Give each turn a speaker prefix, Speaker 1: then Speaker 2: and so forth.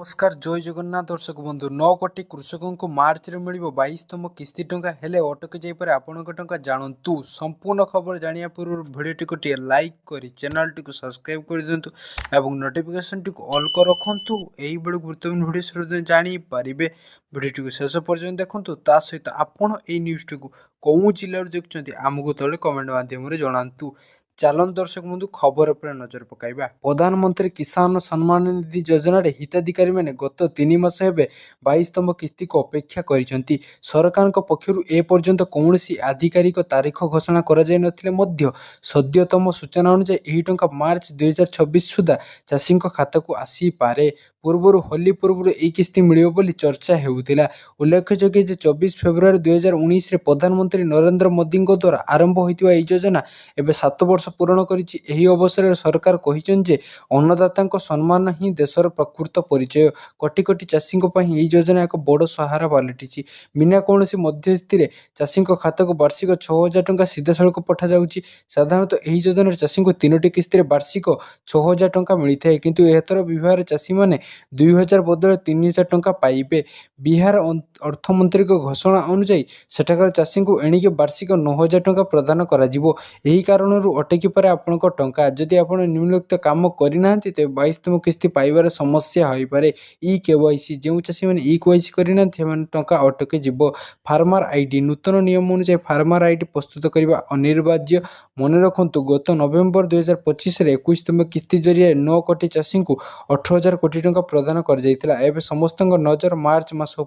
Speaker 1: नमस्कार जय जगन्नाथ दर्शक बंधु 9 कोटी कृषकों को मार्च रे मिलिबो 22तम किस्ती टंका हेले अटकी जाई पारे आपनक टंका जानतु संपूर्ण खबर जानिया पूर्व भिडियो को टिके लाइक करी चैनल टी को सब्सक्राइब कर दियंतु एवं नोटिफिकेशन टी को ऑल कर रखंतु एही बड़ गुरुत्वपूर्ण वीडियो सर जानि पारिबे वीडियो को शेष पर्यंत देखंतु ता सहित आपण एही न्यूज़ टी को कोउ जिल्ला देखुचंती आमको तळे कमेंट माध्यम रे जणांतु चालन दर्शक बंधु खबर पर नजर पकाइबा प्रधानमंत्री किसान सम्मान निधि योजना रे हिताधिकारी माने गत 3 मास हेबे 22तम किस्ती को अपेक्षा करिसंती सरकार पक्षरु ए पर्यंत कौनसी आधिकारिक तारीख घोषणा करा जाय नथिले मध्य सद्यतम सूचना अनुसार एही टंका मार्च 2026 सुधा चाषी खाता को आसी पारे पूर्व होली पूर्व ए किस्ती मिलियो बोली चर्चा हेउतिला उल्लेखयोग्य जे 24 फेब्रुआरी 2019 रे प्रधानमंत्री नरेंद्र मोदी द्वारा आरंभ होइतिबा ए योजना एबे 7 वर्ष पूर्ण करिछि एही अवसर रे सरकार कहिछन जे अन्नदाता सम्मान ही देशर प्रकृत परिचय कोटी कोटी चाषी एही योजना एक बड़ सहारा पलटिछि बिना कौनसी मध्यस्थी रे चाषी खाता को वार्षिक 6000 टंका सीधा सड़क पठा जाउछि साधारणतः एही योजना चाषी को 3टी किस्ती रे वार्षिक 6000 टंका मिलिथाय किंतु एथर विभाग चाषी माने 2000 बदले 3000 टंका पाइबे बिहार अर्थमंत्री को घोषणा अनुसार सेठाकर चाषी को एणिके वार्षिक 9000 टंका प्रदान करा जिवो एही कारणरू अटकी पारे आपनक टंका जदि आपण निम्नलिखित काम करिनांती ते 22तम किस्ती पाइबार समस्या होई पारे ई केवाईसी जेउ चाषी माने ई केवाईसी करिनांती माने टंका अटके जिवो फार्मर आईडी नूतन नियम अनुसार फार्मर आईडी प्रस्तुत करिबा अनिवार्य मन रखंतु गत नवेम्बर 2025 रे 21तम किस्ती जरिए 9 कोटी चाषी को 18000 कोटी टंका प्रदान कर जायतिला एबे समस्तक नजर मार्च मास